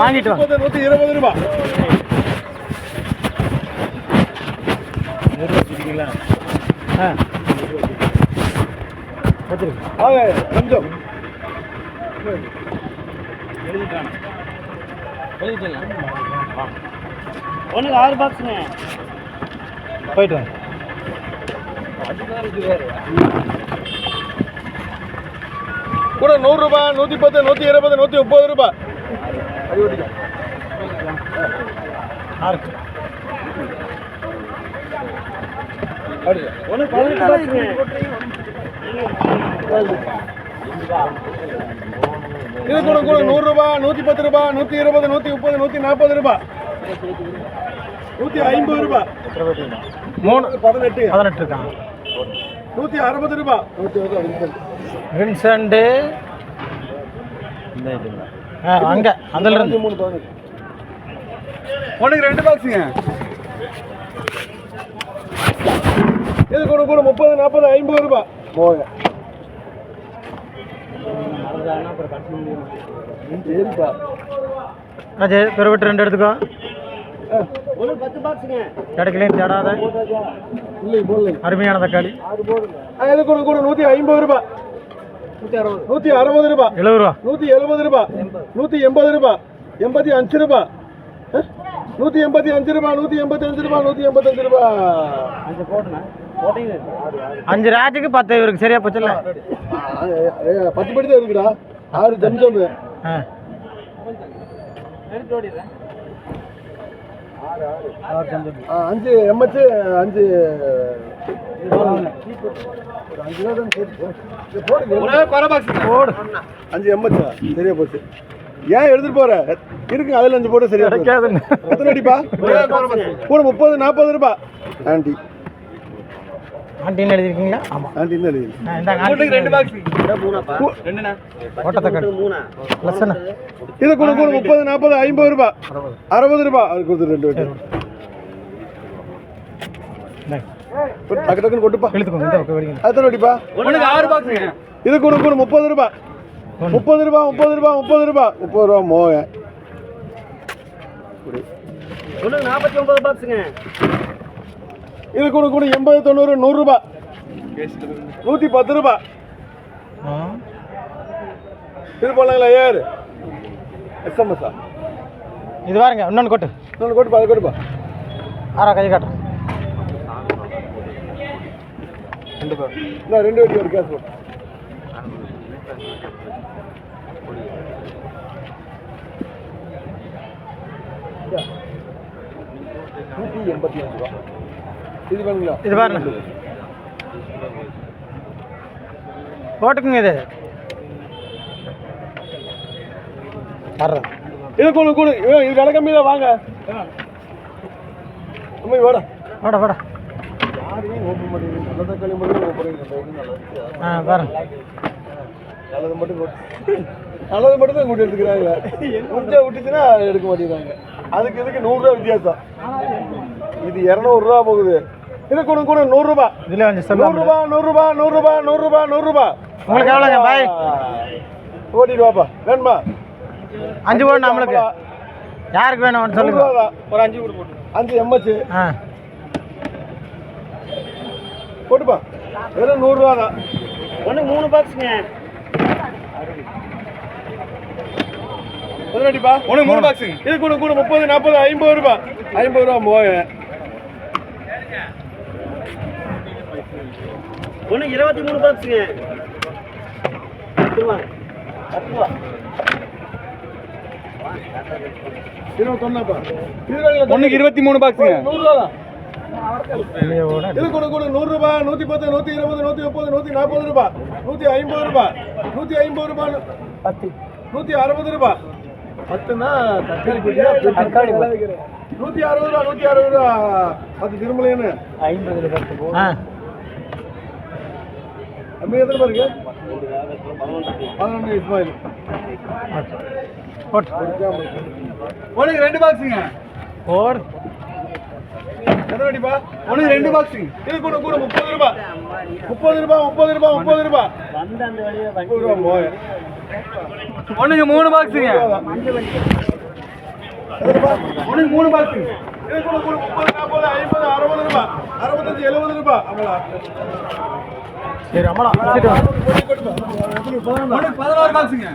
வாங்கிட்டு வாங்க. 120 ரூபா. கொஞ்சம் ஒன்றுக்கு 6 பாக்ஸுங்க. போயிட்டு வாங்க. கூட 100 ரூபா, 110, 120, 130 ரூபா. ஒன்று 18 பாக்ஸுங்க. இது கூட 100 ரூபா, 110 ரூபா, 120, 130, 140 ரூபா, 150 ரூபா. 18 இருக்காங்க. 160 ரூபா. வின்சென்ட் அங்க அதில் இருந்து 3 ஒன்றுக்கு 2 பாக்ஸுங்க. இது கூட 30, 40, 50 ரூபா. அஜய் பெருவிட்டு 2 எடுத்துக்கோ. ஒரு 10 பாக்ஸுங்க. கிடைக்கலையும் தேடாத. அருமையான தக்காளி. இது கூட 150 ரூபா, 160 ரூபா, 70 ரூபா, 170 ரூபா, 180 ரூபா, 85 ரூபா, 185 ரூபா, 185 ரூபா, 185 ரூபா. 5 ராஜுக்கு 10 இவருக்கு சரியா போச்சுல்ல. 10 படி தான் இருக்குடா. 6 ஜம்ஜம், 5 எம்எச், 5 எம்எச் சரியா போச்சு. ஏன் எடுத்துட்டு போற இருக்கு அதுல 5 போட்டு சரியா கிடைக்காதுன்னு. எத்தனை அடிப்பா? கூட 30, 40 ரூபா. ஆண்டி ஆண்டின்னு எழுதிருக்கீங்களா? ஆமா, ஆண்டின்னு எழுதி. இந்தாங்க 2 பாக்ஸ். ஓட்டத்தக்காளி லட்சணா. இது கூட 30, 40, 50 ரூபா, 60 ரூபா. அது கொடுத்து 2 வெட்டு. டக்கு டக்குன்னு கொட்டுப்பா. இழுத்துக்கோங்க. இந்த பக்கம் வெளியே. எத்தனை அடிப்பா? 6 பாக்ஸுங்க. இது கூட 30 ரூபா, 30 ரூபா, 30 ரூபா, 30 ரூபா, 30 ரூபா மோக. 49 பாக்ஸுங்க. இது கூட 80, 90, 100 ரூபா, 110 ரூபா. இது போலாங்களா யார்? எஸ்எம்எஸ்ஸா? இது பாருங்க. இன்னொன்று கொட்டு. இன்னொன்று கொட்டுப்பா. அது கொட்டுப்பா. ஆறா கை காட்டுறேன். 2 வெட்டி ஒரு கேஸ் போட்டு. இது வேணுங்களா? இது பாருங்க. போட்டுக்குங்க. இது வர்றேன். இது கூட இது விலை கம்மி தான். வாங்க அம்மா வாடா வாடா வாடா. யாரையும் ஓப்பன் பண்ணிடுங்க. நல்ல தக்காளி மட்டும் ஓப்பன் பாருங்க. நல்லது மட்டும் தான் கூட்டி எடுத்துக்கிறாங்க. கொஞ்சம் விட்டுச்சுன்னா எடுக்க மாட்டேங்கிறாங்க. அதுக்கு இதுக்கு 100 ரூபா வித்தியாசம். இது 200 ரூபா போகுது. இது கூட 100 ரூபா. இதுல 100 ரூபா, 100 ரூபா, 100 ரூபா, 100 ரூபா, 100 ரூபா. உங்களுக்கு எவ்வளோங்க? பாய் ஓட்டிட்டு வாப்பா. வேணுமா? 5 போடணும் நம்மளுக்கு. யாருக்கு வேணும் சொல்லுங்க. ஒரு 5 கூட போட்டு. 5 எம்எச் போட்டுப்பா. வெறும் 100 ரூபா தான். ஒன்று 3 பாக்ஸுங்க. பதினடிப்பா. ஒன்று 3 பாக்ஸுங்க. இது கூட 30, 40, 50 ரூபா, 50 ரூபா மோக. ஒன்று 23 பாக்ஸுங்க. 10 ரூபா. 21பா. ஒன்றுக்கு 23 பாக்ஸுங்க. 100 ரூபா தான். இது கூட 100 ரூபா, 110, 120, 130, 140 ரூபா, 150 ரூபா, 150 ரூபா, 160 ரூபா. 10னா தக்காளி போட்டியா? 160 ரூபா, 160 ரூபா. 10 திருமலைன்னு 50 10 போ. அம்மே எத்தனை பாருங்க? 11 இஸ்மாயில். ஒன்றுக்கு 2 பாக்ஸுங்க. போடு. எத்தனை அடிப்பா? ஒன்றுக்கு 2 பாக்ஸுங்க. இது கூட 30 ரூபா, 30 ரூபா, 30 ரூபா, 30 ரூபா, 30 ரூபா மோய. ஒன்றுக்கு 3 பாக்ஸுங்க. ஒண்ணுக்கு 3 பாக்ஸுங்க. இது கூட கூட 30 40 50 60 ரூபாய் 65 70 ரூபாய் அமலா சரி அம்மளா வச்சுட்டு வாங்க. ஒண்ணுக்கு 16 பாக்ஸுங்க.